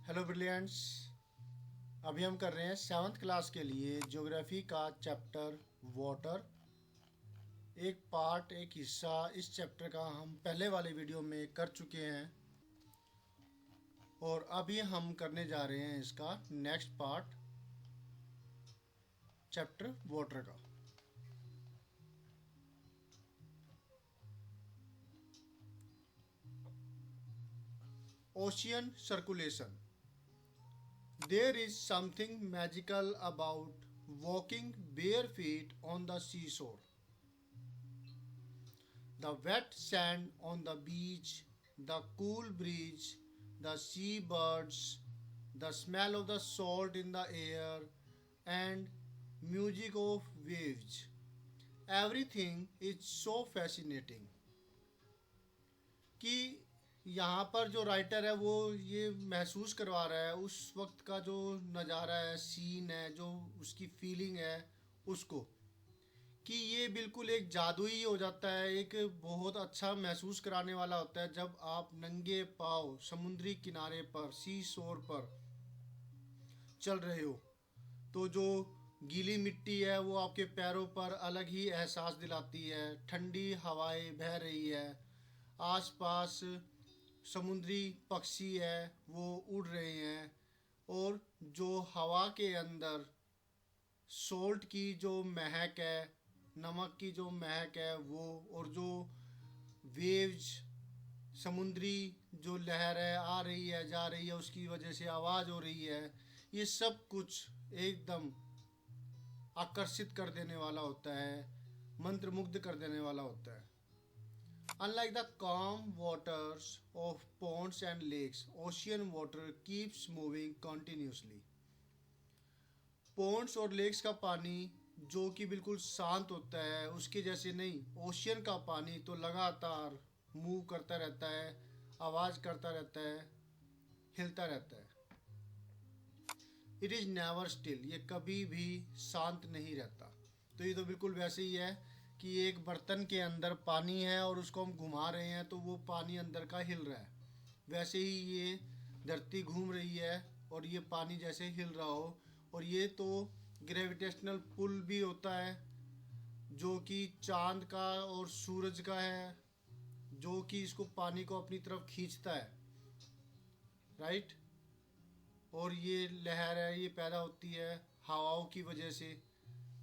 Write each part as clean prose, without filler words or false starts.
Hello brilliants. अभी हम कर रहे हैं 7th क्लास के लिए ज्योग्राफी का चैप्टर वाटर। एक पार्ट एक हिस्सा इस चैप्टर का हम पहले वाले वीडियो में कर चुके हैं और अभी हम करने जा रहे हैं इसका नेक्स्ट पार्ट चैप्टर वाटर का। Ocean circulation. There is something magical about walking bare feet on the seashore. The wet sand on the beach, the cool breeze, the sea birds, the smell of the salt in the air, and music of waves. Everything is so fascinating कि यहाँ पर जो writer है वो ये महसूस करवा रहा है उस वक्त का जो नज़ारा है, सीन है, जो उसकी फीलिंग है उसको, कि ये बिल्कुल एक जादू ही हो जाता है। एक बहुत अच्छा महसूस कराने वाला होता है जब आप नंगे पाँव समुद्री किनारे पर सी शोर पर चल रहे हो, तो जो गीली मिट्टी है वो आपके पैरों पर अलग ही एहसास दिलाती है। ठंडी हवाएं बह रही है, आसपास समुद्री पक्षी है वो उड़ रहे हैं, और जो हवा के अंदर सोल्ट की जो महक है, नमक की जो महक है वो, और जो वेव्स समुद्री जो लहर है आ रही है जा रही है उसकी वजह से आवाज़ हो रही है, ये सब कुछ एकदम आकर्षित कर देने वाला होता है, मंत्रमुग्ध कर देने वाला होता है। Unlike the calm waters of ponds and lakes, ocean water keeps moving continuously. ponds और लेक्स का पानी जो कि बिल्कुल शांत होता है उसके जैसे नहीं, ओशियन का पानी तो लगातार मूव करता रहता है, आवाज़ करता रहता है, हिलता रहता है। इट इज़ नेवर स्टिल, ये कभी भी शांत नहीं रहता। तो ये तो बिल्कुल वैसे ही है कि एक बर्तन के अंदर पानी है और उसको हम घुमा रहे हैं तो वो पानी अंदर का हिल रहा है, वैसे ही ये धरती घूम रही है और ये पानी जैसे हिल रहा हो। और ये तो ग्रेविटेशनल पुल भी होता है जो कि चांद का और सूरज का है, जो कि इसको पानी को अपनी तरफ खींचता है, राइट। और ये लहर है ये पैदा होती है हवाओं की वजह से।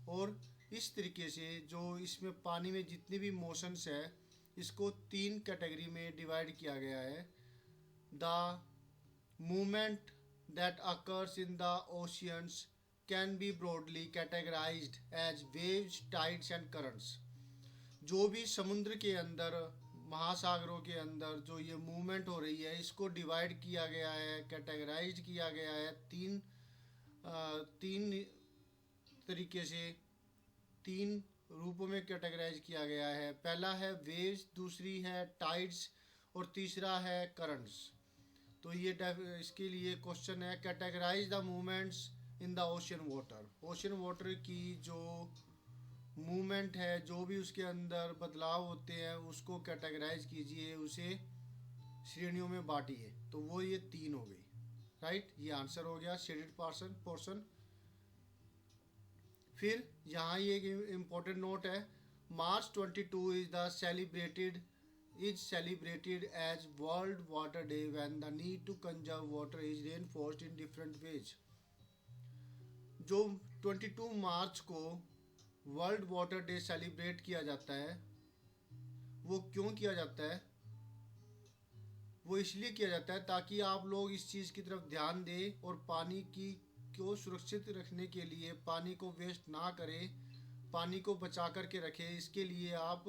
और इस तरीके से जो इसमें पानी में जितनी भी मोशंस है इसको 3 कैटेगरी में डिवाइड किया गया है। The movement that occurs in the oceans can be broadly categorised as waves, tides and currents. जो भी समुद्र के अंदर, महासागरों के अंदर जो ये मूवमेंट हो रही है इसको डिवाइड किया गया है, कैटेगराइज किया गया है तीन तरीके से, 3 रूपों में कैटेगराइज किया गया है। पहला है वेव्स, दूसरी है टाइड्स और तीसरा है करंट्स। तो ये इसके लिए क्वेश्चन है, categorise the movements in the ocean water. Ocean water की जो मूवमेंट है, जो भी उसके अंदर बदलाव होते हैं उसको कैटेगराइज कीजिए, उसे श्रेणियों में बांटिए। तो वो ये 3 हो गई, राइट। ये आंसर हो गया शेडेड पोर्शन। फिर यहाँ ये एक इम्पोर्टेंट नोट है, March 22 is celebrated as World Water Day when the need to conserve water is reinforced in different ways. जो 22 मार्च को वर्ल्ड वाटर डे सेलिब्रेट किया जाता है, वो क्यों किया जाता है? वो इसलिए किया जाता है ताकि आप लोग इस चीज़ की तरफ ध्यान दें और पानी की को सुरक्षित रखने के लिए, पानी को वेस्ट ना करें, पानी को बचा करके रखें। इसके लिए आप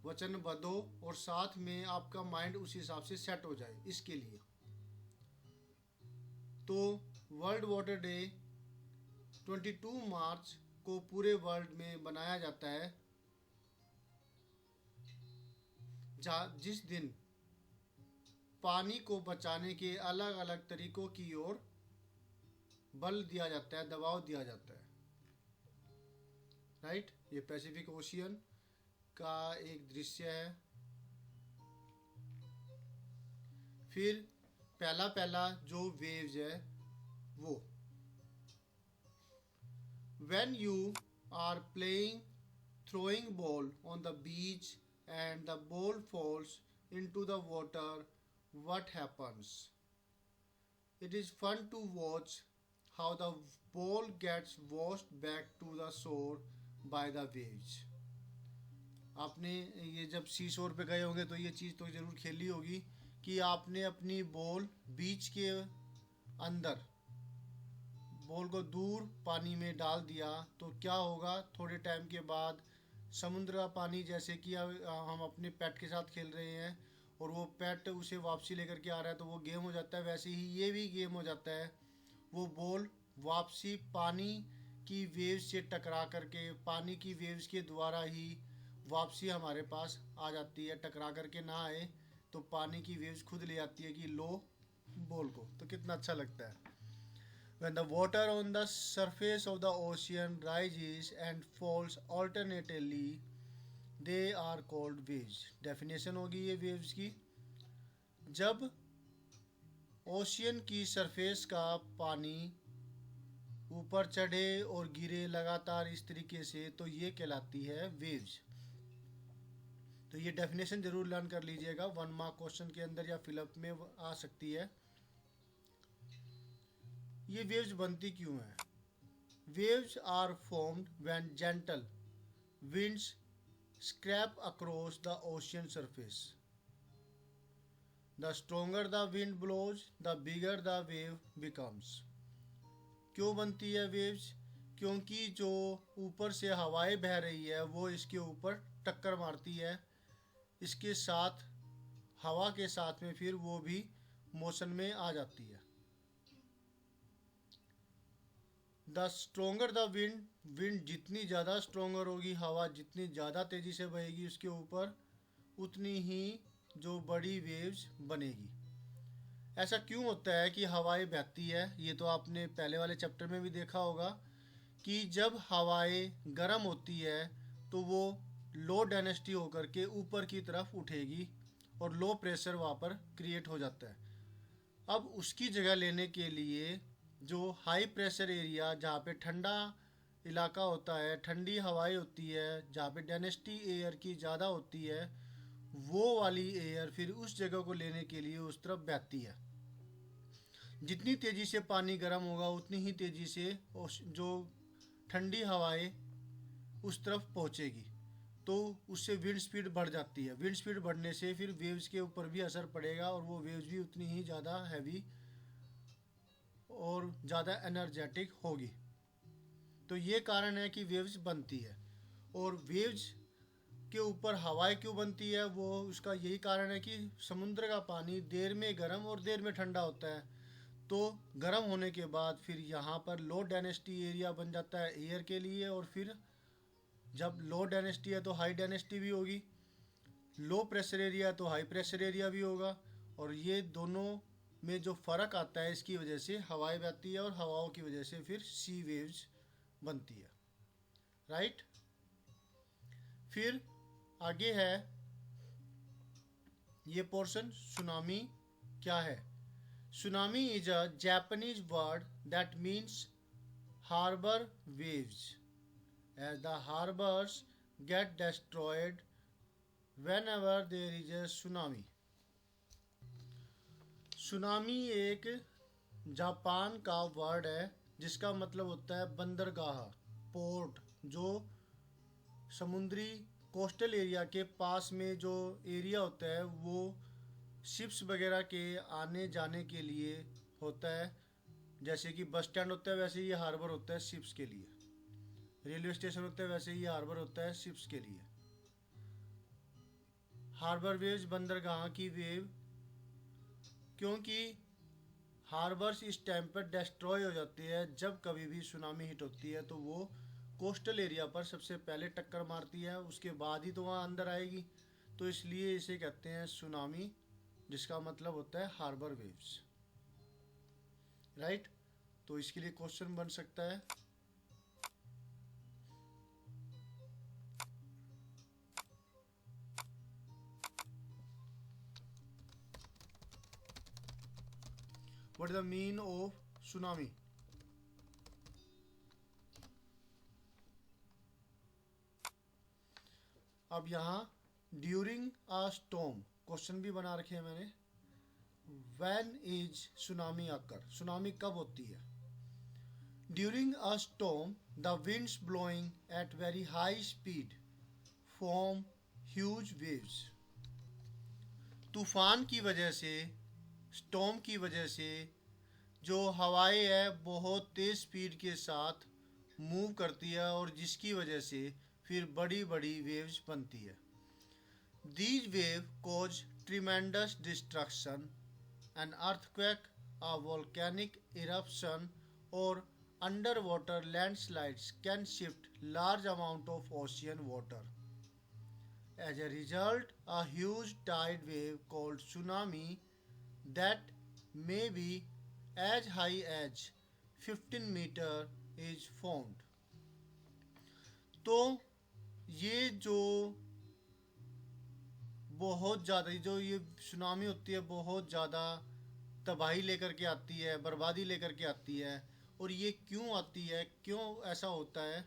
वचनबद्ध हो और साथ में आपका माइंड उस हिसाब से सेट हो जाए इसके लिए। तो वर्ल्ड वाटर डे 22 मार्च को पूरे वर्ल्ड में बनाया जाता है, जिस दिन पानी को बचाने के अलग अलग तरीकों की ओर बल दिया जाता है, दबाव दिया जाता है, राइट। ये पैसिफिक ओशियन का एक दृश्य है। फिर पहला पहला जो वेव्स है वो। When you are playing throwing ball on the beach and the ball falls into the water, what happens? It is fun to watch how the ball gets washed back to the shore by the waves. आपने ये जब सी शोर पे गए होंगे तो ये चीज़ तो ज़रूर खेली होगी कि आपने अपनी बॉल बीच के अंदर बॉल को दूर पानी में डाल दिया तो क्या होगा, थोड़े टाइम के बाद समुद्र का पानी, जैसे कि हम अपने पेट के साथ खेल रहे हैं और वो पेट उसे वापसी लेकर के आ रहा है तो वो गेम हो जाता है, वैसे ही ये भी गेम हो जाता है। वो बॉल वापसी पानी की वेव्स से टकरा करके, पानी की वेव्स के द्वारा ही वापसी हमारे पास आ जाती है, टकरा करके ना आए तो पानी की वेव्स खुद ले आती है कि लो बॉल को। तो कितना अच्छा लगता है। When the water on the surface of the ocean rises and falls alternately, they are called waves. Definition होगी ये waves की। जब ओशियन की सरफेस का पानी ऊपर चढ़े और गिरे लगातार इस तरीके से, तो ये कहलाती है वेव्स। तो ये डेफिनेशन जरूर लर्न कर लीजिएगा, 1 मार्क क्वेश्चन के अंदर या फिलअप में आ सकती है। ये वेव्स बनती क्यों हैं? Waves are formed when gentle winds scrape across the ocean surface. The stronger the wind blows, the bigger the wave becomes. क्यों बनती है वेव्स? क्योंकि जो ऊपर से हवाएं बह रही है वो इसके ऊपर टक्कर मारती है, इसके साथ हवा के साथ में फिर वो भी मोशन में आ जाती है। The stronger the wind, wind जितनी ज़्यादा स्ट्रोंगर होगी, हवा जितनी ज़्यादा तेज़ी से बहेगी उसके ऊपर, उतनी ही जो बड़ी वेव्स बनेगी। ऐसा क्यों होता है कि हवाएं बहती है? ये तो आपने पहले वाले चैप्टर में भी देखा होगा कि जब हवाएं गर्म होती है तो वो लो डेंसिटी होकर के ऊपर की तरफ उठेगी और लो प्रेशर वहाँ पर क्रिएट हो जाता है। अब उसकी जगह लेने के लिए जो हाई प्रेशर एरिया, जहाँ पे ठंडा इलाका होता है, ठंडी हवाएं होती है, जहाँ पे डेंसिटी एयर की ज़्यादा होती है, वो वाली एयर फिर उस जगह को लेने के लिए उस तरफ बहती है। जितनी तेज़ी से पानी गर्म होगा उतनी ही तेज़ी से जो ठंडी हवाएं उस तरफ पहुँचेगी, तो उससे विंड स्पीड बढ़ जाती है। विंड स्पीड बढ़ने से फिर वेव्स के ऊपर भी असर पड़ेगा और वो वेव्स भी उतनी ही ज़्यादा हैवी और ज़्यादा एनर्जेटिक होगी। तो ये कारण है कि वेव्स बनती है। और वेव्स के ऊपर हवाएं क्यों बनती है, वो उसका यही कारण है कि समुद्र का पानी देर में गर्म और देर में ठंडा होता है। तो गर्म होने के बाद फिर यहाँ पर लो डेंसिटी एरिया बन जाता है एयर के लिए, और फिर जब लो डेंसिटी है तो हाई डेंसिटी भी होगी, लो प्रेशर एरिया तो हाई प्रेशर एरिया भी होगा, और ये दोनों में जो फ़र्क आता है इसकी वजह से हवाएं बहती है और हवाओं की वजह से फिर सी वेव्स बनती है। राइट। फिर आगे है ये पोर्शन, सुनामी क्या है? Tsunami is a Japanese word that means harbour waves, as the harbors get destroyed whenever there is a tsunami. Tsunami एक जापान का वर्ड है जिसका मतलब होता है बंदरगाह, पोर्ट। जो समुद्री कोस्टल एरिया के पास में जो एरिया होता है वो शिप्स वगैरह के आने जाने के लिए होता है। जैसे कि बस स्टैंड होता है वैसे ही हार्बर होता है शिप्स के लिए, रेलवे स्टेशन होता है वैसे ही हार्बर होता है शिप्स के लिए। हार्बर वेव्स, बंदरगाह की वेव, क्योंकि हार्बर्स इस टाइम पर डिस्ट्रॉय हो जाती है जब कभी भी सुनामी हिट होती है, तो वो कोस्टल एरिया पर सबसे पहले टक्कर मारती है, उसके बाद ही तो वहाँ अंदर आएगी। तो इसलिए इसे कहते हैं सुनामी, जिसका मतलब होता है हार्बर वेव्स। राइट। तो इसके लिए क्वेश्चन बन सकता है, What is the mean of tsunami? अब यहाँ ड्यूरिंग अ स्टॉर्म क्वेश्चन भी बना रखे हैं मैंने. When is tsunami occur? Tsunami कब होती है? During a storm the winds blowing at very high speed form huge waves. तूफान की वजह से, स्टॉर्म की वजह से जो हवाएं है बहुत तेज़ स्पीड के साथ मूव करती है और जिसकी वजह से फिर बड़ी बड़ी वेव्स बनती है. These wave cause tremendous destruction. An earthquake, a volcanic eruption और underwater landslides can shift large amount of ocean water. As a result, a huge tide wave called tsunami that may be as high as 15 meter is formed. तो ये जो बहुत ज़्यादा जो ये tsunami होती है बहुत ज़्यादा तबाही लेकर के आती है, बर्बादी लेकर के आती है. और ये क्यों आती है, क्यों ऐसा होता है?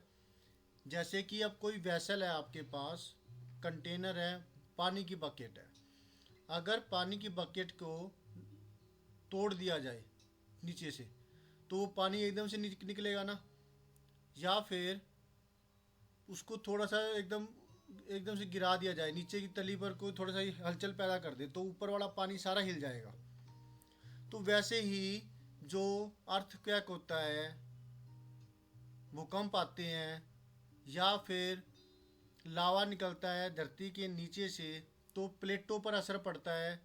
जैसे कि अब कोई वैसल है आपके पास, कंटेनर है, पानी की बकेट है. अगर पानी की बकेट को तोड़ दिया जाए नीचे से तो वो पानी एकदम से निकलेगा ना. या फिर उसको थोड़ा सा एकदम एकदम से गिरा दिया जाए, नीचे की तली पर कोई थोड़ा सा हलचल पैदा कर दे तो ऊपर वाला पानी सारा हिल जाएगा. तो वैसे ही जो अर्थक्वेक होता है, भूकंप आते हैं या फिर लावा निकलता है धरती के नीचे से तो प्लेटों पर असर पड़ता है.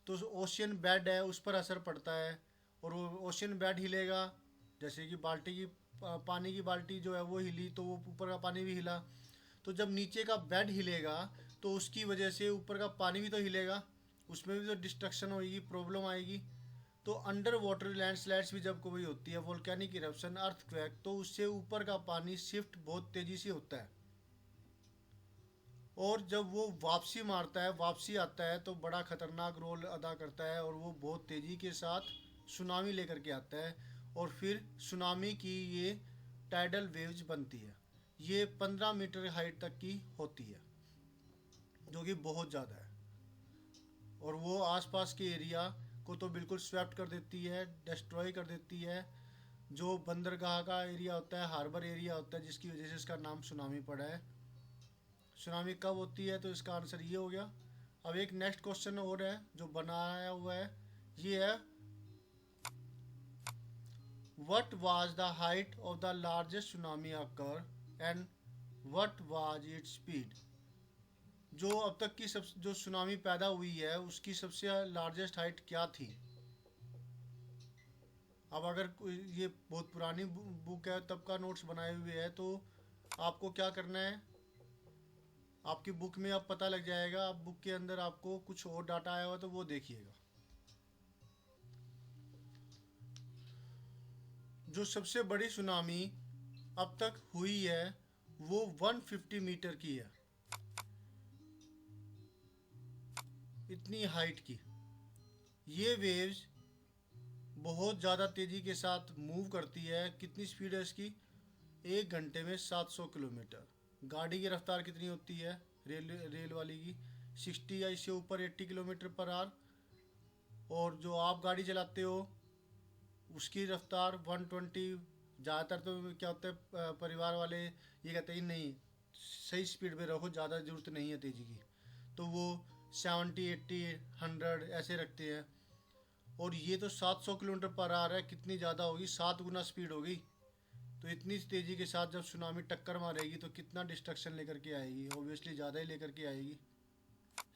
तो ओशियन बेड है उस पर असर पड़ता है और वो ओशियन बेड हिलेगा. जैसे कि बाल्टी की पानी की बाल्टी जो है वो हिली तो वो ऊपर का पानी भी हिला. तो जब नीचे का बेड हिलेगा तो उसकी वजह से ऊपर का पानी भी तो हिलेगा, उसमें भी तो डिस्ट्रक्शन होगी, प्रॉब्लम आएगी. तो अंडर वाटर लैंडस्लाइड्स भी जब कोई होती है, वोल्केनिक इरप्शन, अर्थक्वेक, तो उससे ऊपर का पानी शिफ्ट बहुत तेज़ी से होता है. और जब वो वापसी मारता है, वापसी आता है तो बड़ा ख़तरनाक रोल अदा करता है और वो बहुत तेज़ी के साथ सुनामी लेकर के आता है. और फिर सुनामी की ये टाइडल वेव्स बनती है. ये 15 मीटर हाइट तक की होती है जो कि बहुत ज़्यादा है. और वो आसपास के एरिया को तो बिल्कुल स्वेप्ट कर देती है, डिस्ट्रॉय कर देती है. जो बंदरगाह का एरिया होता है, हार्बर एरिया होता है, जिसकी वजह से इसका नाम सुनामी पड़ा है. सुनामी कब होती है तो इसका आंसर ये हो गया. अब एक नेक्स्ट क्वेश्चन और है जो बनाया हुआ है, ये है what was the height of the largest tsunami occur and what was its speed. जो अब तक की सब जो सुनामी पैदा हुई है उसकी सबसे लार्जेस्ट हाइट क्या थी. अब अगर ये बहुत पुरानी बुक है तब का नोट्स बनाए हुए है तो आपको क्या करना है, आपकी बुक में अब पता लग जाएगा. अब बुक के अंदर आपको कुछ और डाटा आया हुआ तो वो देखिएगा. जो सबसे बड़ी सुनामी अब तक हुई है वो 150 मीटर की है, इतनी हाइट की. ये वेव्स बहुत ज़्यादा तेज़ी के साथ मूव करती है. कितनी स्पीड है इसकी? 1 घंटे में 700 किलोमीटर. गाड़ी की रफ्तार कितनी होती है रेल वाली की? 60 या इससे ऊपर 80 किलोमीटर पर आवर. और जो आप गाड़ी चलाते हो उसकी रफ्तार 120. ज़्यादातर तो क्या होता है परिवार वाले ये कहते हैं नहीं सही स्पीड पे रखो, ज़्यादा ज़रूरत नहीं है तेज़ी की, तो वो 70, 80, 100 ऐसे रखते हैं. और ये तो 700 किलोमीटर पर आ रहा है, कितनी ज़्यादा होगी, 7 गुना स्पीड होगी. तो इतनी तेज़ी के साथ जब सुनामी टक्कर मारेगी तो कितना डिस्ट्रक्शन लेकर के आएगी, ऑब्वियसली ज़्यादा ही लेकर के आएगी,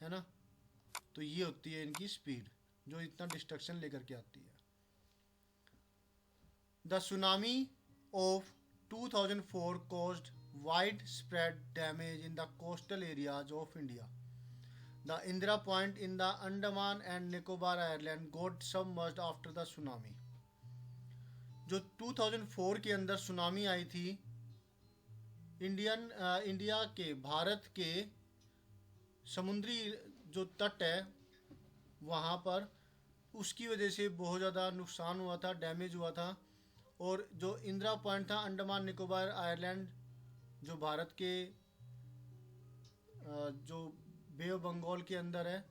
है ना. तो ये होती है इनकी स्पीड जो इतना डिस्ट्रक्शन लेकर के आती है. The tsunami of 2004 caused widespread damage in the coastal areas of India. The Indira Point in the Andaman and Nicobar Island got submerged after the tsunami. जो 2004 के अंदर सुनामी आई थी इंडिया के, भारत के समुद्री जो तट है वहाँ पर उसकी वजह से बहुत ज़्यादा नुकसान हुआ था, डैमेज हुआ था। और जो इंदिरा पॉइंट था अंडमान निकोबार आइलैंड, जो भारत के जो बे ऑफ बंगाल के अंदर है,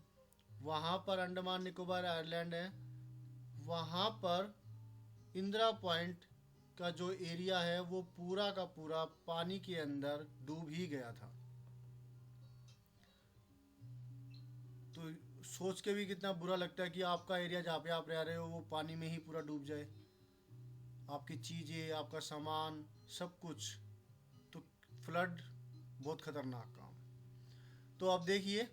वहाँ पर अंडमान निकोबार आइलैंड है, वहाँ पर इंदिरा पॉइंट का जो एरिया है वो पूरा का पूरा पानी के अंदर डूब ही गया था। तो सोच के भी कितना बुरा लगता है कि आपका एरिया जहाँ पे आप रह रहे हो वो पानी में ही पूरा डूब जाए, आपकी चीज़ें, आपका सामान, सब कुछ। तो फ्लड बहुत ख़तरनाक काम। तो अब देखिए,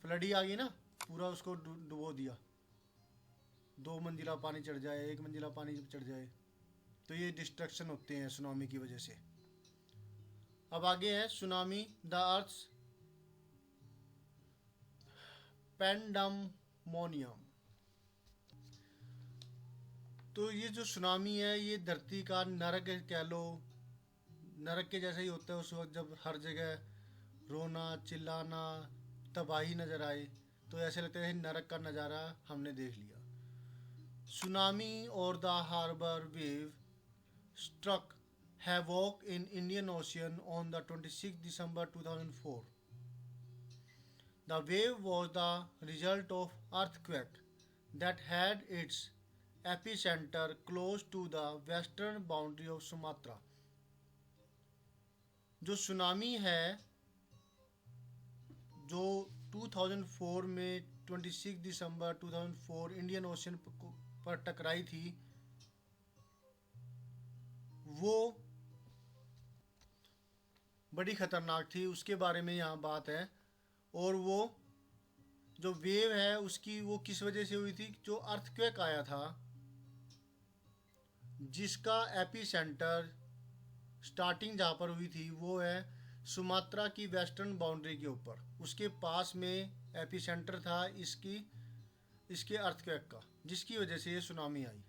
फ्लड ही आ गई ना, पूरा उसको डुबो दिया। 2 मंजिला पानी चढ़ जाए, 1 मंजिला पानी जब चढ़ जाए, तो ये डिस्ट्रक्शन होते हैं सुनामी की वजह से। अब आगे है सुनामी, द अर्थ पेंडमोनियम। तो ये जो सुनामी है ये धरती का नरक कह लो, नरक के जैसा ही होता है उस वक्त जब हर जगह रोना चिल्लाना तबाही नज़र आए, तो ऐसे लगता है नरक का नज़ारा हमने देख लिया। सुनामी और the harbour wave struck havoc in Indian Ocean on the 26th December 2004. The wave was the result of earthquake that had its epicenter close to the western boundary of Sumatra. जो tsunami है जो 2004 में 26 दिसंबर 2004 Indian ocean पर टकराई थी, वो बड़ी ख़तरनाक थी, उसके बारे में यहाँ बात है। और वो जो वेव है उसकी वो किस वजह से हुई थी, जो अर्थक्वेक आया था जिसका एपी सेंटर स्टार्टिंग जहाँ पर हुई थी वो है सुमात्रा की वेस्टर्न बाउंड्री के ऊपर, उसके पास में एपी सेंटर था इसके अर्थक्वेक का, जिसकी वजह से ये tsunami I.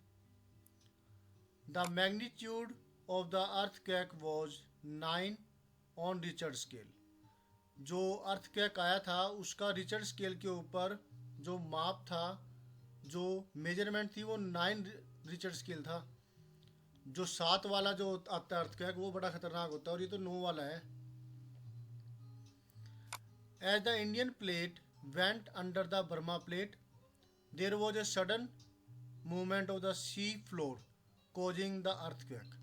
The magnitude of the earthquake was 9 on Richard scale. जो अर्थक्वेक आया था उसका रिचर्ड स्केल के ऊपर जो माप था, जो मेजरमेंट थी, वो 9 रिचर्ड स्केल था। जो 7 वाला जो आता है अर्थक्वेक वो बड़ा खतरनाक होता है, और ये तो 9 वाला है। As the Indian plate went under the Burma plate there was a sudden movement of the sea floor causing the earthquake.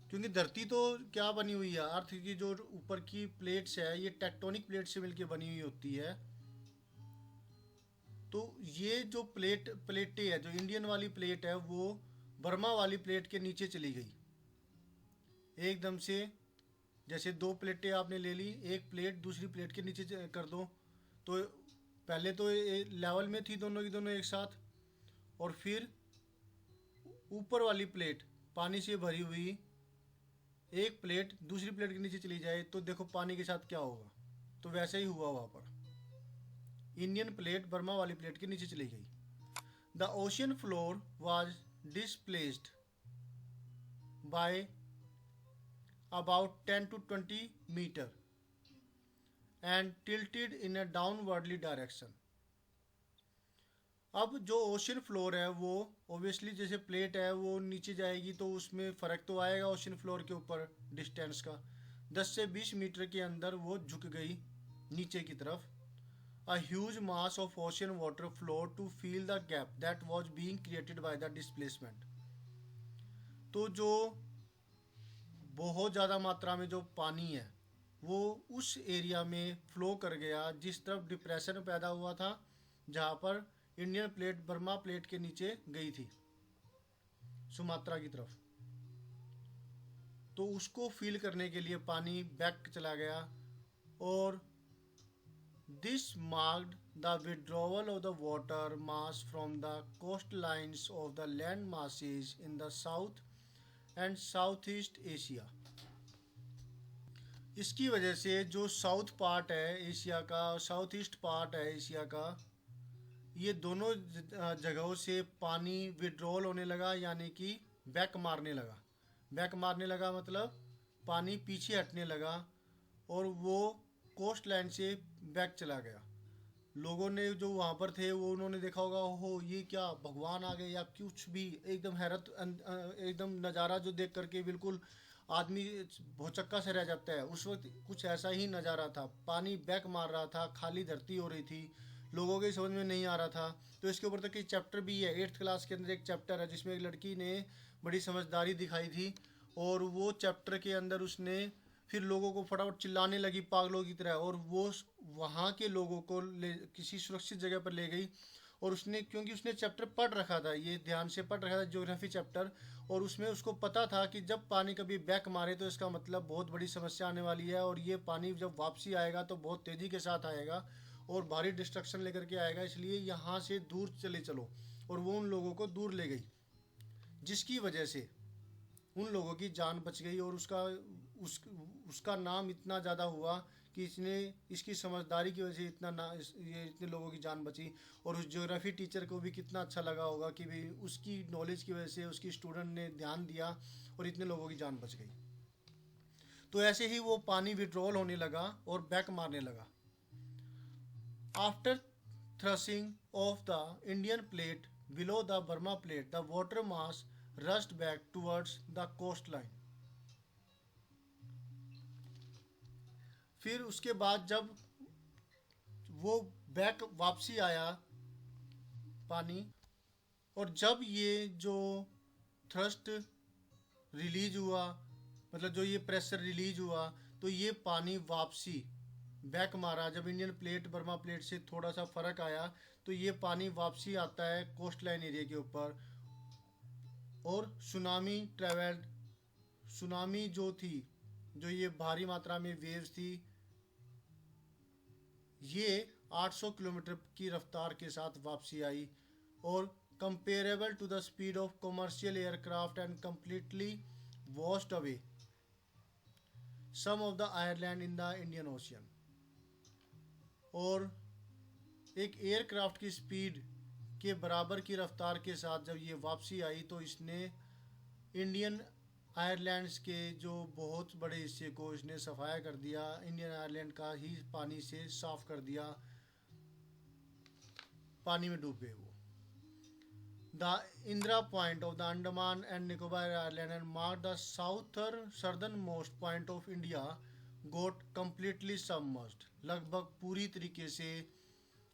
क्योंकि धरती तो क्या बनी हुई है, अर्थ की जो ऊपर की प्लेट्स है ये टेक्टोनिक प्लेट से मिलकर बनी हुई होती है। तो ये जो प्लेटें है, जो इंडियन वाली प्लेट है वो बर्मा वाली प्लेट के नीचे चली गई एकदम से। जैसे 2 प्लेटें आपने ले ली, एक प्लेट दूसरी प्लेट के नीचे कर दो, तो पहले तो लेवल में थी दोनों की दोनों एक साथ, और फिर ऊपर वाली प्लेट पानी से भरी हुई एक प्लेट दूसरी प्लेट के नीचे चली जाए तो देखो पानी के साथ क्या होगा। तो वैसे ही हुआ वहाँ पर, इंडियन प्लेट बर्मा वाली प्लेट के नीचे चली गई। The ocean floor was displaced by about 10 to 20 meter and tilted in a downwardly direction. अब जो ओशन फ्लोर है वो ओबियसली जैसे प्लेट है वो नीचे जाएगी तो उसमें फ़र्क तो आएगा ओशन फ्लोर के ऊपर डिस्टेंस का। 10 से 20 मीटर के अंदर वो झुक गई नीचे की तरफ। A huge mass of ocean water flowed to fill the gap that was being created by the displacement. तो जो बहुत ज़्यादा मात्रा में जो पानी है वो उस एरिया में फ्लो कर गया जिस तरफ डिप्रेशन पैदा हुआ था, जहाँ पर इंडियन प्लेट बर्मा प्लेट के नीचे गई थी सुमात्रा की तरफ। तो उसको फील करने के लिए पानी बैक चला गया, और this marked the withdrawal of the water mass from the coastlines of the land masses in the South and Southeast Asia. इसकी वजह से जो साउथ पार्ट है एशिया का और साउथ ईस्ट पार्ट है एशिया का, ये दोनों जगहों से पानी विड्रॉल होने लगा, यानी कि बैक मारने लगा। बैक मारने लगा मतलब पानी पीछे हटने लगा और वो कोस्ट लाइन से बैक चला गया। लोगों ने जो वहाँ पर थे वो उन्होंने देखा होगा, हो ये क्या भगवान आ गए या कुछ भी, एकदम हैरत एकदम नज़ारा जो देख करके बिल्कुल आदमी भौचक्का से रह जाता है। उस वक्त कुछ ऐसा ही नज़ारा था, पानी बैक मार रहा था, खाली धरती हो रही थी, लोगों के समझ में नहीं आ रहा था। तो इसके ऊपर तक एक चैप्टर भी है, 8th क्लास के अंदर एक चैप्टर है जिसमें एक लड़की ने बड़ी समझदारी दिखाई थी, और वो चैप्टर के अंदर उसने फिर लोगों को फटाफट चिल्लाने लगी पागलों की तरह, और वो वहाँ के लोगों को किसी सुरक्षित जगह पर ले गई। और उसने, क्योंकि उसने चैप्टर पढ़ रखा था, ये ध्यान से पढ़ रखा था ज्योग्राफी चैप्टर, और उसमें उसको पता था कि जब पानी कभी बैक मारे तो इसका मतलब बहुत बड़ी समस्या आने वाली है, और ये पानी जब वापसी आएगा तो बहुत तेज़ी के साथ आएगा और भारी डिस्ट्रक्शन लेकर के आएगा, इसलिए यहाँ से दूर चले चलो। और वो उन लोगों को दूर ले गई, जिसकी वजह से उन लोगों की जान बच गई, और उसका नाम इतना ज़्यादा हुआ कि इसकी समझदारी की वजह से ये इतने लोगों की जान बची। और उस ज्योग्राफी टीचर को भी कितना अच्छा लगा होगा कि भी उसकी नॉलेज की वजह से उसकी स्टूडेंट ने ध्यान दिया और इतने लोगों की जान बच गई। तो ऐसे ही वो पानी विड्रॉल होने लगा और बैक मारने लगा। After thrusting of the Indian plate below the Burma plate, the water mass rushed back towards the coastline. फिर उसके बाद जब वो बैक वापसी आया पानी, और जब ये जो थ्रस्ट रिलीज हुआ, मतलब जो ये प्रेशर रिलीज हुआ, तो ये पानी वापसी बैक मारा। जब इंडियन प्लेट बर्मा प्लेट से थोड़ा सा फ़र्क आया तो ये पानी वापसी आता है कोस्ट लाइन एरिया के ऊपर, और सुनामी जो थी, जो ये भारी मात्रा में वेव्स थी, ये 800 किलोमीटर की रफ्तार के साथ वापसी आई, और comparable to the speed of commercial aircraft and completely washed away some of the island in the Indian Ocean. और एक एयरक्राफ्ट की स्पीड के बराबर की रफ्तार के साथ जब ये वापसी आई तो इसने इंडियन आयरलैंड्स के जो बहुत बड़े हिस्से को इसने सफाया कर दिया, इंडियन आयरलैंड का ही पानी से साफ कर दिया, पानी में डूब गए वो। The Indira point of the Andaman and Nicobar island and mark the southern most point of India got completely submerged. लगभग पूरी तरीके से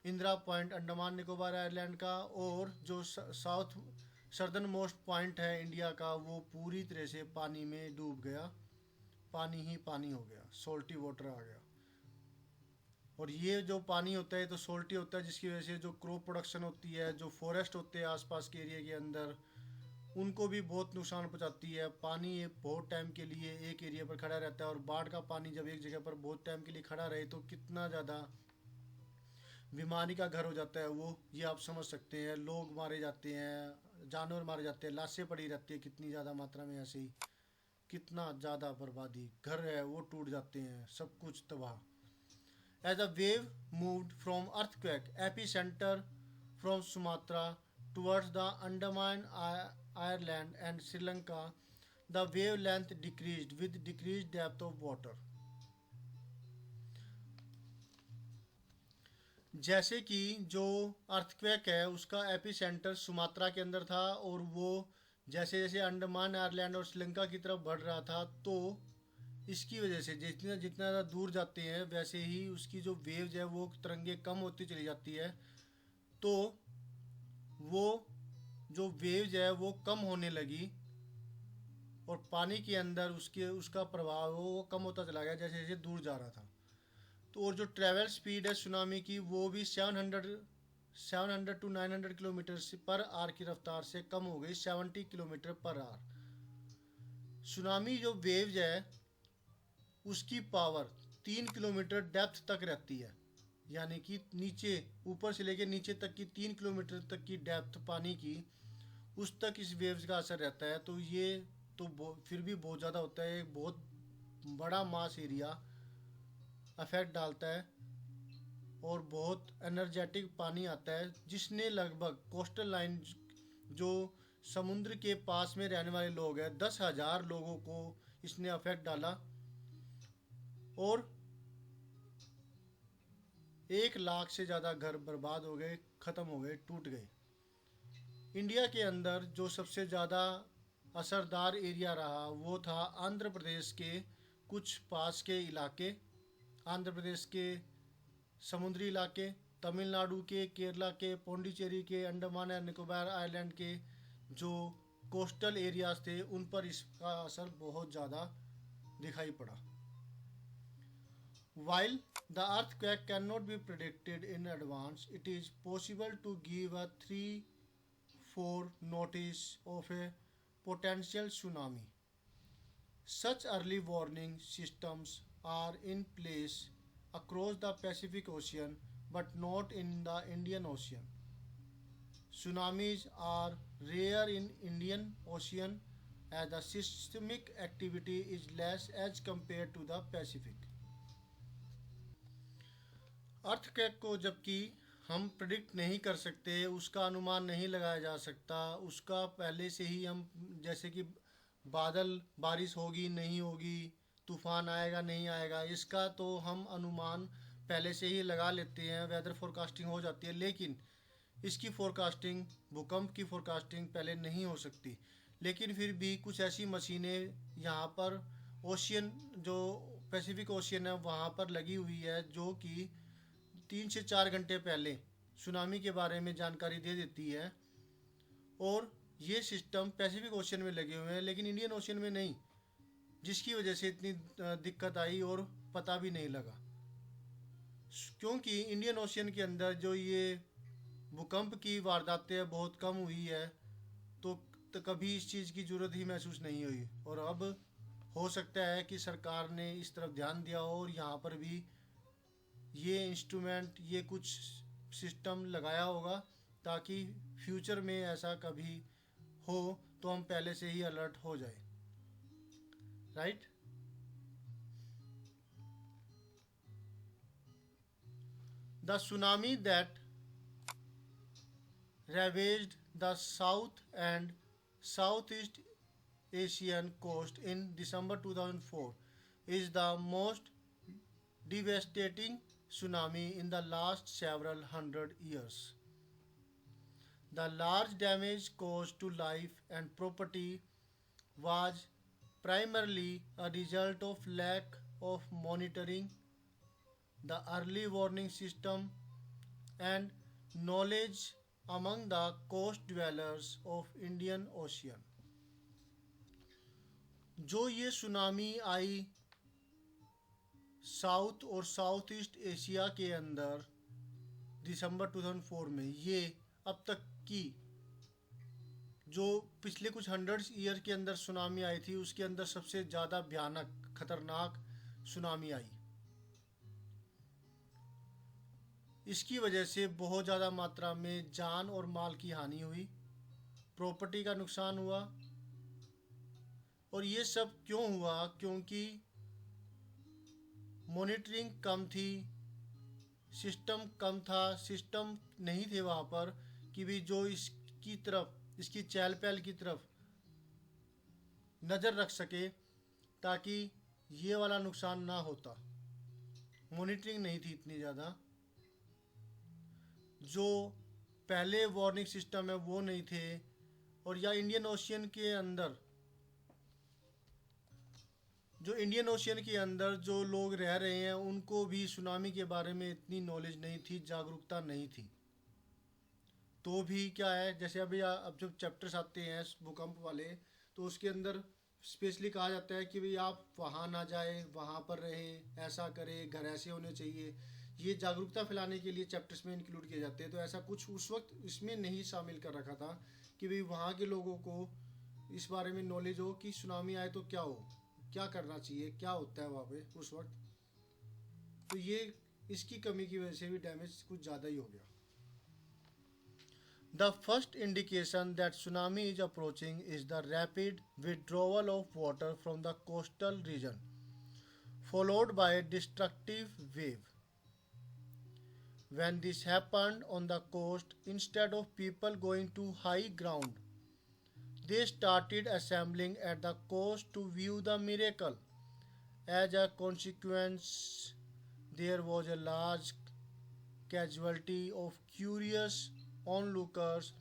इंदिरा पॉइंट अंडमान निकोबार आइलैंड का और जो सर्दर्न मोस्ट पॉइंट है इंडिया का, वो पूरी तरह से पानी में डूब गया, पानी ही पानी हो गया, सोल्टी वाटर आ गया। और ये जो पानी होता है तो सोल्टी होता है, जिसकी वजह से जो क्रॉप प्रोडक्शन होती है, जो फॉरेस्ट होते हैं आसपास के एरिया के अंदर, उनको भी बहुत नुकसान पहुंचाती है। पानी बहुत टाइम के लिए एक एरिया पर खड़ा रहता है, और बाढ़ का पानी जब एक जगह पर बहुत टाइम के लिए खड़ा रहे तो कितना ज़्यादा बीमारी का घर हो जाता है वो, ये आप समझ सकते हैं। लोग मारे जाते हैं, जानवर मारे जाते हैं, लाशें पड़ी रहती है कितनी ज़्यादा मात्रा में, ऐसे ही कितना ज़्यादा बर्बादी, घर है वो टूट जाते हैं, सब कुछ तबाह। As the wave moved from earthquake epicenter from Sumatra towards the Andaman Ireland and Sri Lanka, the wavelength decreased with decreased depth of water. जैसे कि जो अर्थक्वेक है उसका एपिसेंटर सुमात्रा के अंदर था, और वो जैसे जैसे अंडमान आयरलैंड और श्रीलंका की तरफ बढ़ रहा था, तो इसकी वजह से जितना जितना ज़्यादा दूर जाते हैं वैसे ही उसकी जो वेव्स है वो तरंगे कम होती चली जाती है। तो वो जो वेव्स है वो कम होने लगी, और पानी के अंदर उसका प्रभाव वो कम होता चला गया जैसे जैसे दूर जा रहा था। तो और जो ट्रैवल स्पीड है सुनामी की, वो भी 700 टू 900 किलोमीटर पर आवर की रफ्तार से कम हो गई 70 किलोमीटर पर आवर। सुनामी जो वेव्स है उसकी पावर 3 किलोमीटर डेप्थ तक रहती है, यानी कि नीचे, ऊपर से लेकर नीचे तक की 3 किलोमीटर तक की डेप्थ पानी की, उस तक इस वेव्स का असर रहता है। तो ये तो फिर भी बहुत ज़्यादा होता है, एक बहुत बड़ा मास एरिया अफेक्ट डालता है, और बहुत एनर्जेटिक पानी आता है, जिसने लगभग कोस्टल लाइन जो समुद्र के पास में रहने वाले लोग हैं 10,000 लोगों को इसने अफेक्ट डाला, और 1 लाख से ज़्यादा घर बर्बाद हो गए, ख़त्म हो गए, टूट गए। इंडिया के अंदर जो सबसे ज़्यादा असरदार एरिया रहा वो था आंध्र प्रदेश के कुछ पास के इलाके, आंध्र प्रदेश के समुद्री इलाके, तमिलनाडु के, केरला के, पौंडीचेरी के, अंडमान एंड निकोबार आइलैंड के जो कोस्टल एरियाज थे उन पर इसका असर बहुत ज़्यादा दिखाई पड़ा। While the earthquake cannot be predicted in advance, it is possible to give a 3-4 notice of a potential tsunami. Such early warning systems are in place across the Pacific Ocean but not in the Indian Ocean. Tsunamis are rare in Indian Ocean as the seismic activity is less as compared to the Pacific. Earthquake को जबकि हम predict नहीं कर सकते, उसका अनुमान नहीं लगाया जा सकता, उसका पहले से ही हम जैसे कि बादल बारिश होगी नहीं होगी, तूफान आएगा नहीं आएगा, इसका तो हम अनुमान पहले से ही लगा लेते हैं, वेदर फोरकास्टिंग हो जाती है। लेकिन इसकी फोरकास्टिंग, भूकंप की फोरकास्टिंग पहले नहीं हो सकती। लेकिन फिर भी कुछ ऐसी मशीनें यहाँ पर ओशियन, जो पैसिफिक ओशियन है वहाँ पर लगी हुई है, जो कि 3 से 4 घंटे पहले सुनामी के बारे में जानकारी दे देती है। और ये सिस्टम पैसिफिक ओशियन में लगे हुए हैं लेकिन इंडियन ओशियन में नहीं, जिसकी वजह से इतनी दिक्कत आई और पता भी नहीं लगा। क्योंकि इंडियन ओशियन के अंदर जो ये भूकंप की वारदातें बहुत कम हुई है, तो कभी इस चीज़ की ज़रूरत ही महसूस नहीं हुई। और अब हो सकता है कि सरकार ने इस तरफ ध्यान दिया हो और यहाँ पर भी ये इंस्ट्रूमेंट, ये कुछ सिस्टम लगाया होगा ताकि फ्यूचर में ऐसा कभी हो तो हम पहले से ही अलर्ट हो जाए। Right. The tsunami that ravaged the South and Southeast Asian coast in December 2004 is the most devastating tsunami in the last several hundred years. The large damage caused to life and property was primarily a result of lack of monitoring, the early warning system, and knowledge among the coast dwellers of Indian Ocean. जो ये tsunami आई south और south east Asia के अंदर दिसंबर 2004 में, ये अब तक की जो पिछले कुछ 100 ईयर के अंदर सुनामी आई थी उसके अंदर सबसे ज़्यादा भयानक खतरनाक सुनामी आई। इसकी वजह से बहुत ज़्यादा मात्रा में जान और माल की हानि हुई, प्रॉपर्टी का नुकसान हुआ। और ये सब क्यों हुआ? क्योंकि मॉनिटरिंग कम थी, सिस्टम कम था, सिस्टम नहीं थे वहाँ पर कि भी जो इसकी तरफ, इसकी चहल पहल की तरफ नज़र रख सके ताकि ये वाला नुकसान ना होता। मॉनिटरिंग नहीं थी इतनी ज़्यादा, जो पहले वार्निंग सिस्टम है वो नहीं थे। और या इंडियन ओशियन के अंदर, जो इंडियन ओशियन के अंदर जो लोग रह रहे हैं उनको भी सुनामी के बारे में इतनी नॉलेज नहीं थी, जागरूकता नहीं थी। तो भी क्या है, जैसे अभी अब जो चैप्टर्स आते हैं भूकंप वाले, तो उसके अंदर स्पेशली कहा जाता है कि भाई आप वहाँ ना जाए, वहाँ पर रहें, ऐसा करें, घर ऐसे होने चाहिए। ये जागरूकता फैलाने के लिए चैप्टर्स में इंक्लूड किए जाते हैं। तो ऐसा कुछ उस वक्त इसमें नहीं शामिल कर रखा था कि भाई वहाँ के लोगों को इस बारे में नॉलेज हो कि सुनामी आए तो क्या हो, क्या करना चाहिए, क्या होता है वहाँ पे उस वक्त। तो ये इसकी कमी की वजह से भी डैमेज कुछ ज़्यादा ही हो गया। The first indication that tsunami is approaching is the rapid withdrawal of water from the coastal region, followed by a destructive wave. When this happened on the coast, instead of people going to high ground, they started assembling at the coast to view the miracle. As a consequence, there was a large casualty of curious onlookers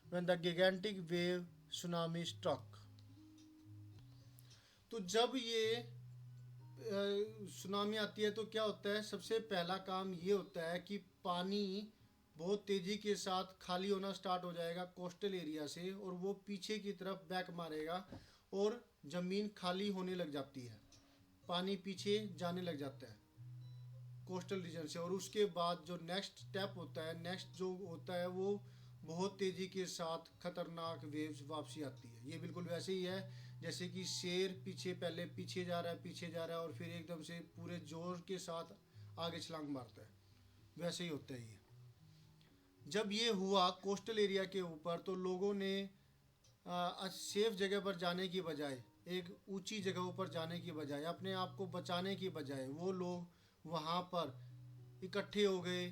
when the gigantic wave tsunami struck. तो जब ये tsunami आती है तो क्या होता है, सबसे पहला काम ये होता है कि पानी बहुत तेज़ी के साथ खाली होना स्टार्ट हो जाएगा कोस्टल एरिया से, और वो पीछे की तरफ बैक मारेगा और ज़मीन खाली होने लग जाती है, पानी पीछे जाने लग जाता है कोस्टल रीजन से। और उसके बाद जो नेक्स्ट स्टेप होता है, नेक्स्ट जो होता है वो बहुत तेज़ी के साथ खतरनाक वेव्स वापसी आती है। ये बिल्कुल वैसे ही है जैसे कि शेर पीछे पहले पीछे जा रहा है, पीछे जा रहा है, और फिर एकदम से पूरे जोर के साथ आगे छलांग मारता है, वैसे ही होता है ये। जब ये हुआ कोस्टल एरिया के ऊपर तो लोगों ने सेफ जगह पर जाने की बजाय, एक ऊंची जगहों पर जाने की बजाय, अपने आप को बचाने की बजाय वो लोग वहाँ पर इकट्ठे हो गए।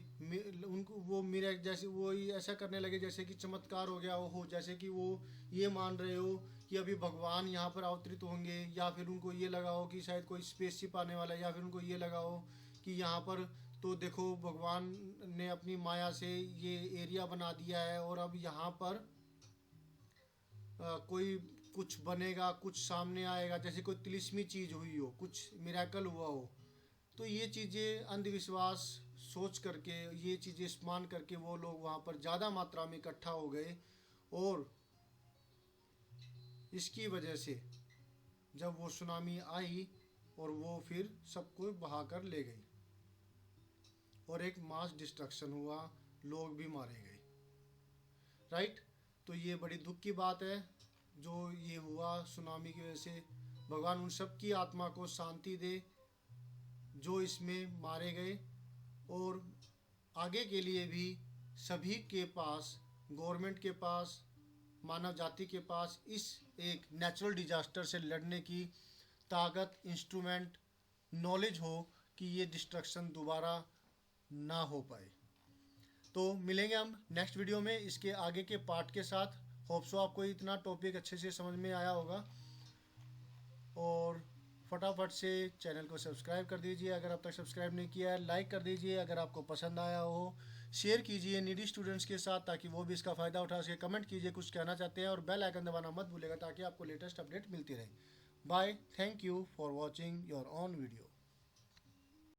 उनको वो मेरे जैसे वो ऐसा करने लगे जैसे कि चमत्कार हो गया हो, जैसे कि वो ये मान रहे हो कि अभी भगवान यहाँ पर अवतरित होंगे, या फिर उनको ये लगा हो कि शायद कोई स्पेसशिप आने वाला है, या फिर उनको ये लगा हो कि यहाँ पर तो देखो भगवान ने अपनी माया से ये एरिया बना दिया है और अब यहाँ पर कोई कुछ बनेगा, कुछ सामने आएगा, जैसे कोई तिलिस्मी चीज़ हुई हो, कुछ मिरेकल हुआ हो। तो ये चीज़ें अंधविश्वास सोच करके, ये चीज़ें मान करके वो लोग वहाँ पर ज़्यादा मात्रा में इकट्ठा हो गए, और इसकी वजह से जब वो सुनामी आई और वो फिर सबको बहा कर ले गई और एक मास डिस्ट्रक्शन हुआ, लोग भी मारे गए। राइट। तो ये बड़ी दुख की बात है जो ये हुआ सुनामी की वजह से। भगवान उन सब की आत्मा को शांति दे जो इसमें मारे गए, और आगे के लिए भी सभी के पास, गवर्नमेंट के पास, मानव जाति के पास इस एक नेचुरल डिजास्टर से लड़ने की ताकत, इंस्ट्रूमेंट, नॉलेज हो कि ये डिस्ट्रक्शन दोबारा ना हो पाए। तो मिलेंगे हम नेक्स्ट वीडियो में इसके आगे के पार्ट के साथ। होप सो आपको इतना टॉपिक अच्छे से समझ में आया होगा, और फटाफट से चैनल को सब्सक्राइब कर दीजिए अगर अब तक सब्सक्राइब नहीं किया है, लाइक कर दीजिए अगर आपको पसंद आया हो, शेयर कीजिए नीडी स्टूडेंट्स के साथ ताकि वो भी इसका फ़ायदा उठा सके, कमेंट कीजिए कुछ कहना चाहते हैं, और बेल आइकन दबाना मत भूलिएगा ताकि आपको लेटेस्ट अपडेट मिलती रहे। Bye, thank you for watching your own video.